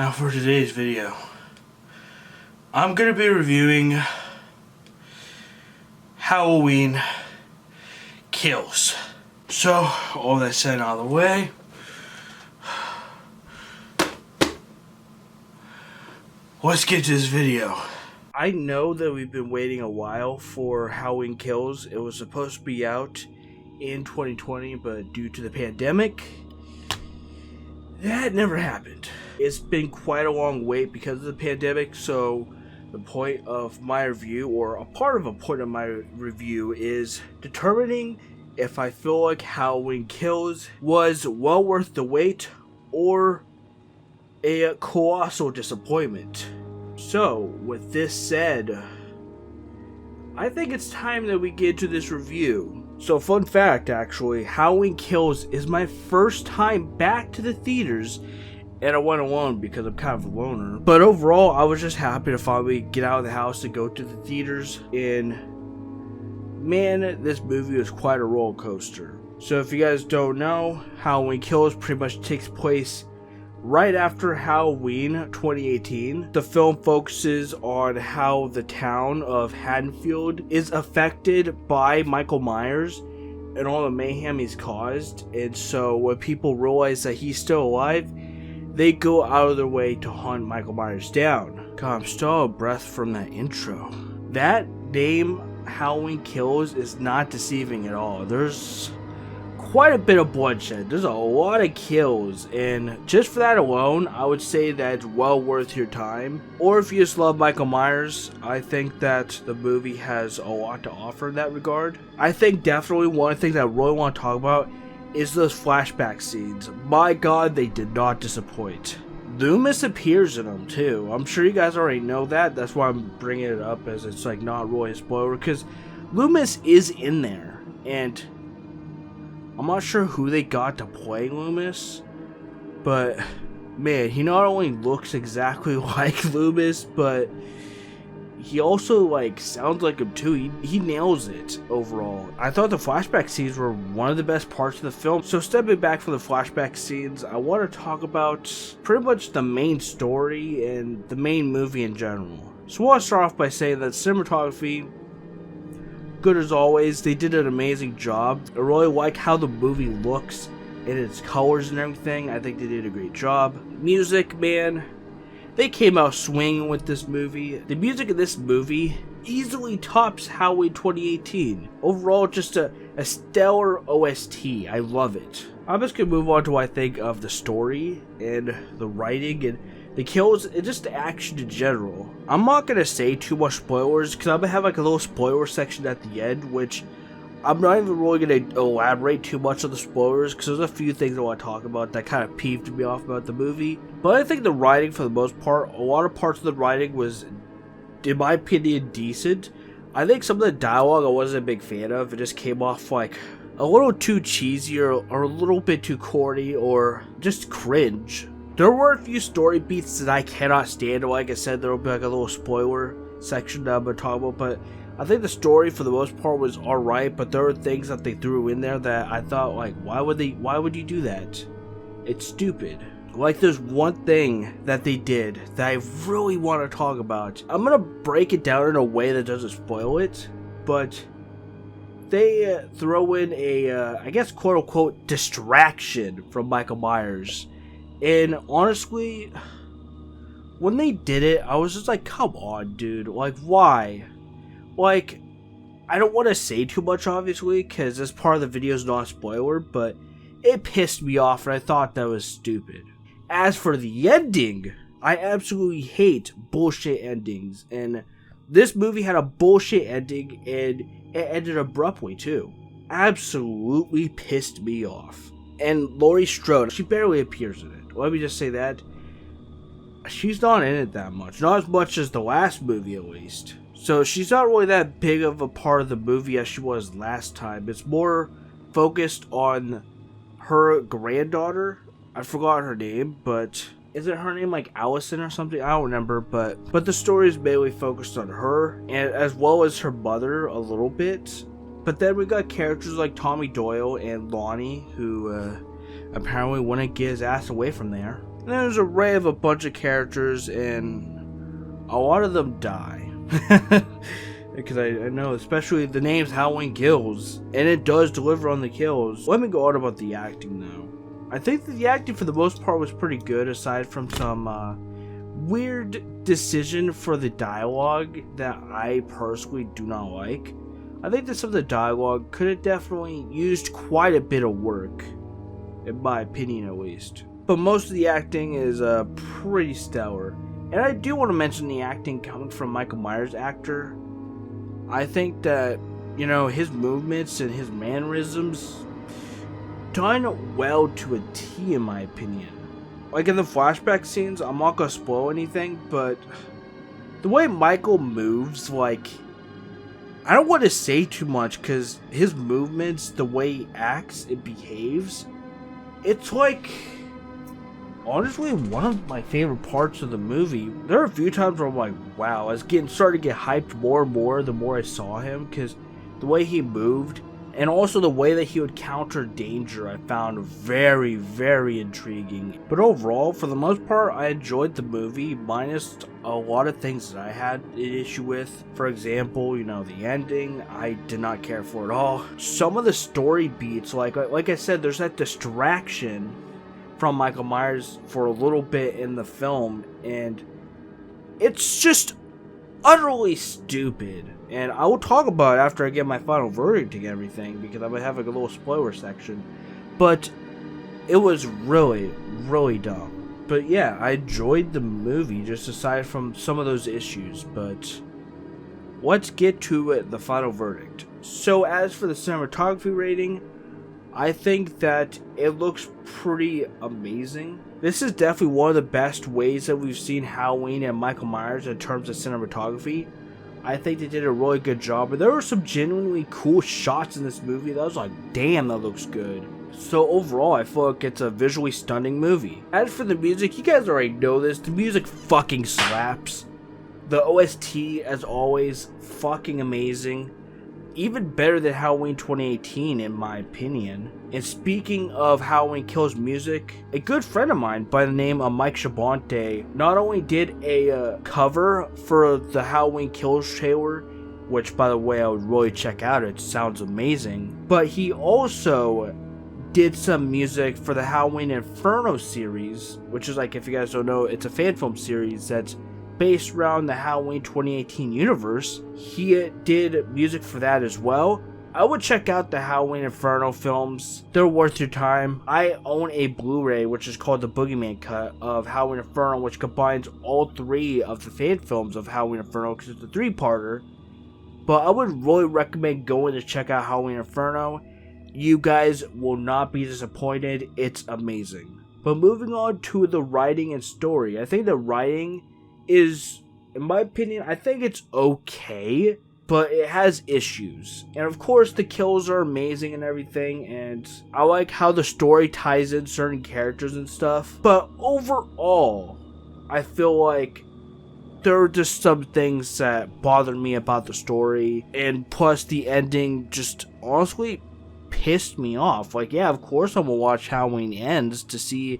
Now for today's video, I'm going to be reviewing Halloween Kills. So, all that said out of the way, let's get to this video. I know that we've been waiting a while for Halloween Kills. It was supposed to be out in 2020, but due to the pandemic, that never happened. It's been quite a long wait because of the pandemic, so the point of my review, or a part of a point of my review, is determining if I feel like Halloween Kills was well worth the wait or a colossal disappointment. So, with this said, I think it's time that we get into this review. So, fun fact actually, Halloween Kills is my first time back to the theaters, and I went alone because I'm kind of a loner. But overall, I was just happy to finally get out of the house and go to the theaters, and man, this movie was quite a roller coaster. So if you guys don't know, Halloween Kills pretty much takes place right after Halloween 2018. The film focuses on how the town of Haddonfield is affected by Michael Myers and all the mayhem he's caused. And so when people realize that he's still alive, they go out of their way to hunt Michael Myers down. God, I'm still out of breath from that intro. That name, Halloween Kills, is not deceiving at all. There's quite a bit of bloodshed. There's a lot of kills, and just for that alone, I would say that's well worth your time. Or if you just love Michael Myers, I think that the movie has a lot to offer in that regard. I think definitely one thing that I really want to talk about is those flashback scenes. My god, they did not disappoint. Loomis appears in them too. I'm sure you guys already know that. That's why I'm bringing it up, as it's like not really a spoiler, because Loomis is in there, and I'm not sure who they got to play Loomis, but man, he not only looks exactly like Loomis, but he also like sounds like him too. He nails it overall. I thought the flashback scenes were one of the best parts of the film. So stepping back from the flashback scenes, I want to talk about pretty much the main story and the main movie in general. So I want to start off by saying that cinematography, good as always. They did an amazing job. I really like how the movie looks and its colors and everything. I think they did a great job. Music, man, they came out swinging with this movie. The music in this movie easily tops Halloween 2018. Overall, just a stellar OST. I love it. I'm just going to move on to what I think of the story and the writing and the kills and just the action in general. I'm not going to say too much spoilers because I'm going to have like a little spoiler section at the end, which I'm not even really going to elaborate too much on the spoilers because there's a few things I want to talk about that kind of peeved me off about the movie. But I think the writing, for the most part, a lot of parts of the writing was, in my opinion, decent. I think some of the dialogue I wasn't a big fan of. It just came off like a little too cheesy or a little bit too corny or just cringe. There were a few story beats that I cannot stand. Like I said, there will be like a little spoiler section that I'm going to talk about, but I think the story for the most part was alright, but there were things that they threw in there that I thought, like, why would you do that? It's stupid. Like, there's one thing that they did that I really want to talk about. I'm gonna break it down in a way that doesn't spoil it, but they throw in a, I guess, quote-unquote, distraction from Michael Myers. And honestly, when they did it, I was just like, come on, dude. Like, why? Like, I don't want to say too much, obviously, because this part of the video is not a spoiler, but it pissed me off, and I thought that was stupid. As for the ending, I absolutely hate bullshit endings, and this movie had a bullshit ending, and it ended abruptly, too. Absolutely pissed me off. And Laurie Strode, she barely appears in it. Let me just say that. She's not in it that much. Not as much as the last movie, at least. So she's not really that big of a part of the movie as she was last time. It's more focused on her granddaughter. I forgot her name, but isn't her name like Allison or something? I don't remember, but the story is mainly focused on her, and as well as her mother a little bit. But then we got characters like Tommy Doyle and Lonnie, who apparently wouldn't get his ass away from there. And there's an array of a bunch of characters, and a lot of them die. Because I know, especially the name's Halloween Kills, and it does deliver on the kills. Let me go on about the acting, though. I think that the acting for the most part was pretty good, aside from some weird decision for the dialogue that I personally do not like. I think that some of the dialogue could have definitely used quite a bit of work, in my opinion at least. But most of the acting is pretty stellar. And I do want to mention the acting coming from Michael Myers' actor. I think that, you know, his movements and his mannerisms done well to a T, in my opinion. Like in the flashback scenes, I'm not gonna spoil anything, but the way Michael moves, like, I don't want to say too much because his movements, the way he acts, it behaves, it's like, honestly, one of my favorite parts of the movie. There are a few times where I'm like, wow, I was starting to get hyped more and more the more I saw him, because the way he moved, and also the way that he would counter danger, I found very, very intriguing. But overall, for the most part, I enjoyed the movie, minus a lot of things that I had an issue with. For example, you know, the ending, I did not care for at all. Some of the story beats, like I said, there's that distraction from Michael Myers for a little bit in the film, and it's just utterly stupid. And I will talk about it after I get my final verdict and everything, because I'm gonna have like a little spoiler section. But it was really, really dumb. But yeah, I enjoyed the movie, just aside from some of those issues. But let's get to it, the final verdict. So as for the cinematography rating, I think that it looks pretty amazing. This is definitely one of the best ways that we've seen Halloween and Michael Myers in terms of cinematography. I think they did a really good job, but there were some genuinely cool shots in this movie that I was like, damn, that looks good. So overall, I feel like it's a visually stunning movie. As for the music, you guys already know this, the music fucking slaps. The OST, as always, fucking amazing. Even better than Halloween 2018, in my opinion. And speaking of Halloween Kills music, a good friend of mine by the name of Mike Shabante not only did a cover for the Halloween Kills trailer, which by the way I would really check out, it sounds amazing, but he also did some music for the Halloween Inferno series, which is, like, if you guys don't know, it's a fan film series that's based around the Halloween 2018 universe. He did music for that as well. I would check out the Halloween Inferno films. They're worth your time. I own a Blu-ray, which is called the Boogeyman Cut of Halloween Inferno, which combines all three of the fan films of Halloween Inferno, because it's a three-parter. But I would really recommend going to check out Halloween Inferno. You guys will not be disappointed. It's amazing. But moving on to the writing and story. I think the writing is, in my opinion, I think it's okay, but it has issues. And of course, the kills are amazing and everything, and I like how the story ties in certain characters and stuff. But overall, I feel like there are just some things that bothered me about the story, and plus the ending just honestly pissed me off. Like, yeah, of course I'm gonna watch Halloween Ends to see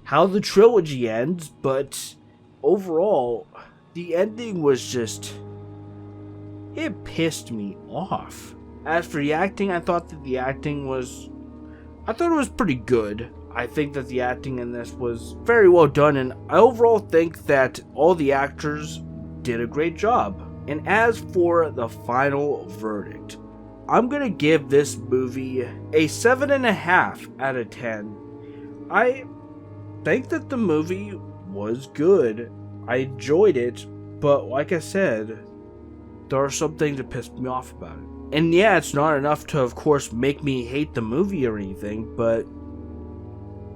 how the trilogy ends, but overall, the ending was just, it pissed me off. As for the acting, I thought it was pretty good. I think that the acting in this was very well done, and I overall think that all the actors did a great job. And as for the final verdict, I'm gonna give this movie a 7.5 out of 10. I think that the movie was good. I enjoyed it, but like I said, there are some things that pissed me off about it. And yeah, it's not enough to, of course, make me hate the movie or anything, but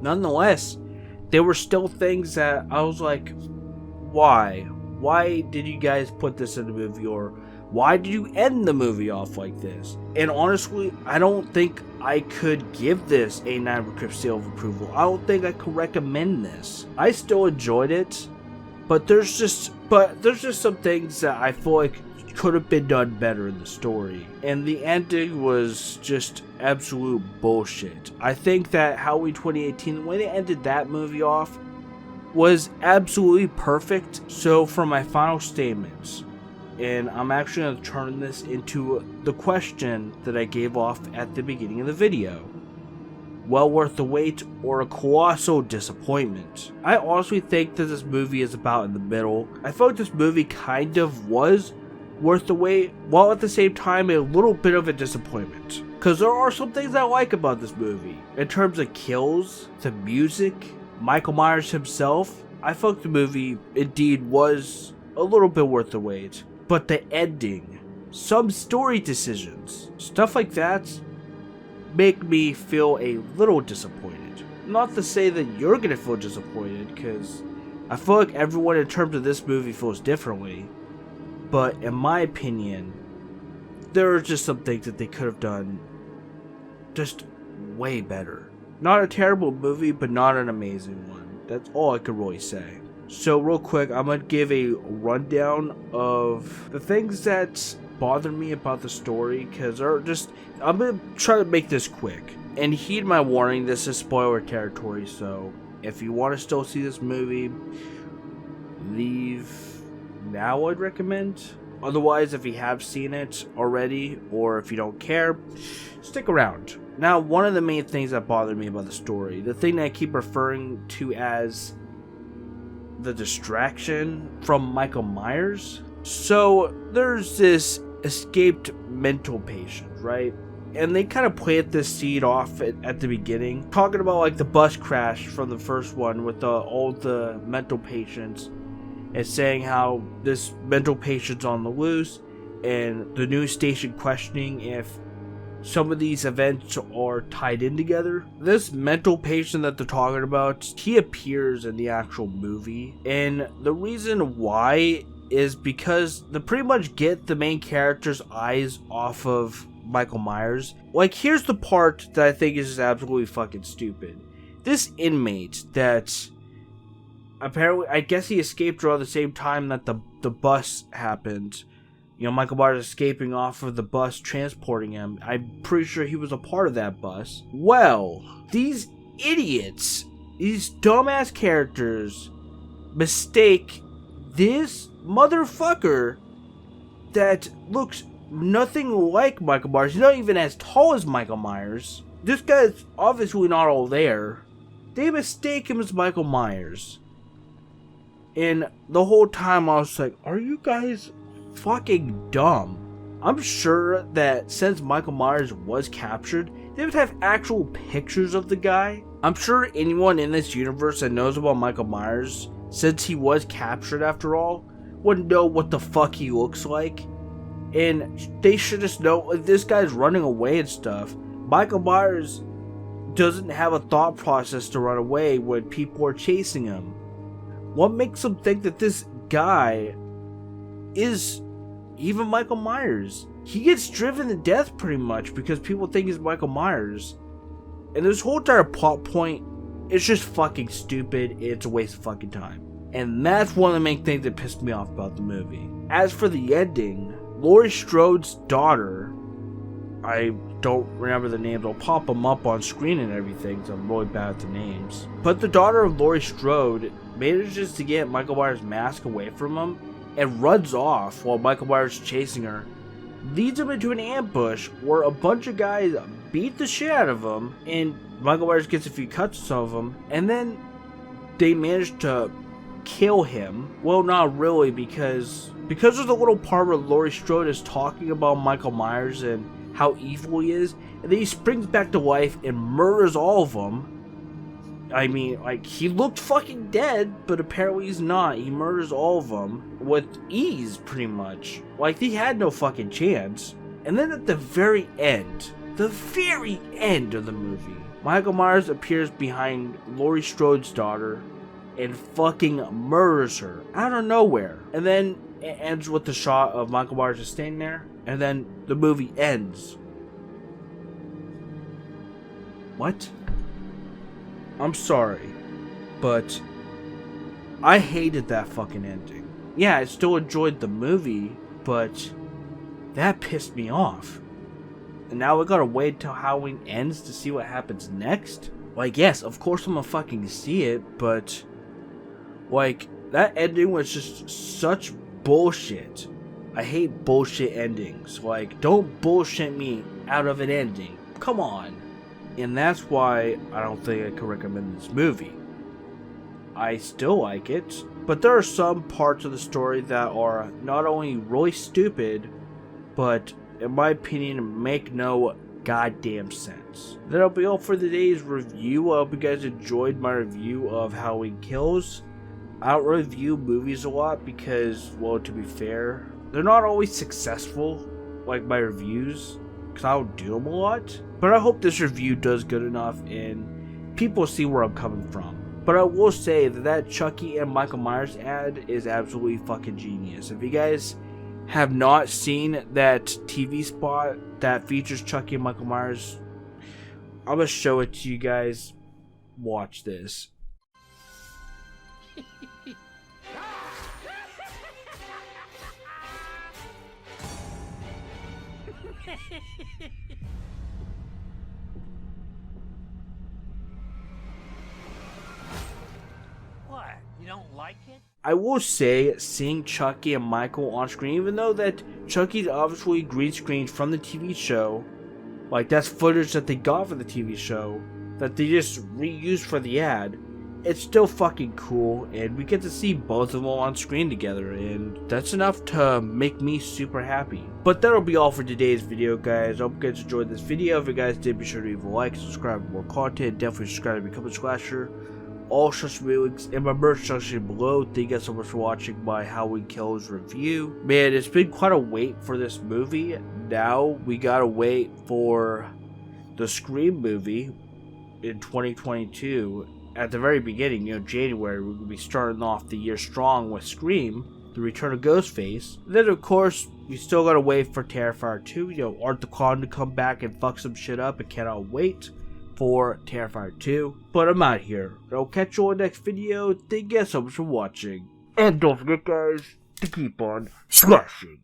nonetheless, there were still things that I was like, why? Why did you guys put this in the movie? Or why did you end the movie off like this? And honestly, I don't think I could give this a 9 seal of approval. I don't think I could recommend this. I still enjoyed it, but there's just some things that I feel like could have been done better in the story. And the ending was just absolute bullshit. I think that Halloween 2018, the way they ended that movie off, was absolutely perfect. So for my final statements, and I'm actually going to turn this into the question that I gave off at the beginning of the video. Well worth the wait or a colossal disappointment? I honestly think that this movie is about in the middle. I felt this movie kind of was worth the wait, while at the same time a little bit of a disappointment. Because there are some things I like about this movie. In terms of kills, the music, Michael Myers himself, I felt the movie indeed was a little bit worth the wait. But the ending, some story decisions, stuff like that, make me feel a little disappointed. Not to say that you're gonna feel disappointed, because I feel like everyone in terms of this movie feels differently. But in my opinion, there are just some things that they could have done just way better. Not a terrible movie, but not an amazing one. That's all I could really say. So real quick, I'm gonna give a rundown of the things that bother me about the story, because I'm gonna try to make this quick. And heed my warning, this is spoiler territory, so if you want to still see this movie, leave now, I'd recommend. Otherwise, if you have seen it already, or if you don't care, stick around. Now, one of the main things that bothered me about the story, the thing that I keep referring to as the distraction from Michael Myers. So there's this escaped mental patient, right? And they kind of plant this seed off at the beginning, talking about like the bus crash from the first one with all the mental patients, and saying how this mental patient's on the loose, and the news station questioning if some of these events are tied in together. This mental patient that they're talking about, he appears in the actual movie, and the reason why is because they pretty much get the main character's eyes off of Michael Myers. Like, here's the part that I think is just absolutely fucking stupid. This inmate that apparently, I guess he escaped around the same time that the bus happened. You know, Michael Myers escaping off of the bus transporting him. I'm pretty sure he was a part of that bus. Well, these idiots, these dumbass characters, mistake this motherfucker that looks nothing like Michael Myers. He's not even as tall as Michael Myers. This guy's obviously not all there. They mistake him as Michael Myers. And the whole time I was like, are you guys fucking dumb? I'm sure that since Michael Myers was captured, they would have actual pictures of the guy. I'm sure anyone in this universe that knows about Michael Myers, since he was captured after all, would know what the fuck he looks like. And they should just know, if this guy's running away and stuff, Michael Myers doesn't have a thought process to run away when people are chasing him. What makes him think that this guy is even Michael Myers? He gets driven to death pretty much because people think he's Michael Myers. And this whole entire plot point is just fucking stupid. It's a waste of fucking time. And that's one of the main things that pissed me off about the movie. As for the ending, Laurie Strode's daughter, I don't remember the names, I'll pop them up on screen and everything, so I'm really bad at the names. But the daughter of Laurie Strode manages to get Michael Myers' mask away from him and runs off while Michael Myers is chasing her, leads him into an ambush where a bunch of guys beat the shit out of him, and Michael Myers gets a few cuts to some of them, and then they manage to kill him. Well, not really, because there's a little part where Laurie Strode is talking about Michael Myers and how evil he is, and then he springs back to life and murders all of them. I mean, like, he looked fucking dead, but apparently he's not. He murders all of them with ease, pretty much. Like, he had no fucking chance. And then at the very end of the movie, Michael Myers appears behind Laurie Strode's daughter and fucking murders her out of nowhere. And then it ends with the shot of Michael Myers just standing there, and then the movie ends. What? I'm sorry, but I hated that fucking ending. Yeah, I still enjoyed the movie, but that pissed me off. And now we gotta wait till Halloween ends to see what happens next? Like, yes, of course I'm gonna fucking see it, but Like, that ending was just such bullshit. I hate bullshit endings. Like, don't bullshit me out of an ending. Come on. And that's why I don't think I can recommend this movie. I still like it, but there are some parts of the story that are not only really stupid, but in my opinion make no goddamn sense. That'll be all for today's review. I hope you guys enjoyed my review of Halloween Kills. I don't review movies a lot because, well, to be fair, they're not always successful like my reviews, because I don't do them a lot. But I hope this review does good enough and people see where I'm coming from. But I will say that Chucky and Michael Myers ad is absolutely fucking genius. If you guys have not seen that TV spot that features Chucky and Michael Myers, I'm gonna show it to you guys. Watch this. What? You don't like it? I will say, seeing Chucky and Michael on screen, even though that Chucky's obviously green screened from the TV show, like that's footage that they got for the TV show, that they just reused for the ad, it's still fucking cool, and we get to see both of them on screen together, and that's enough to make me super happy. But that'll be all for today's video, guys. I hope you guys enjoyed this video. If you guys did, be sure to leave a like, subscribe for more content, definitely subscribe to become a slasher. All social media links in my merch section below. Thank you guys so much for watching my Halloween Kills review. Man, it's been quite a wait for this movie. Now we gotta wait for the Scream movie in 2022. At the very beginning, January, we're gonna be starting off the year strong with Scream, the return of Ghostface. Then, of course, we still gotta wait for Terrifier 2. Art the Clown to come back and fuck some shit up. I cannot wait for Terrifier 2. But I'm out here. I'll catch you on the next video. Thank you guys so much for watching. And don't forget, guys, to keep on slashing.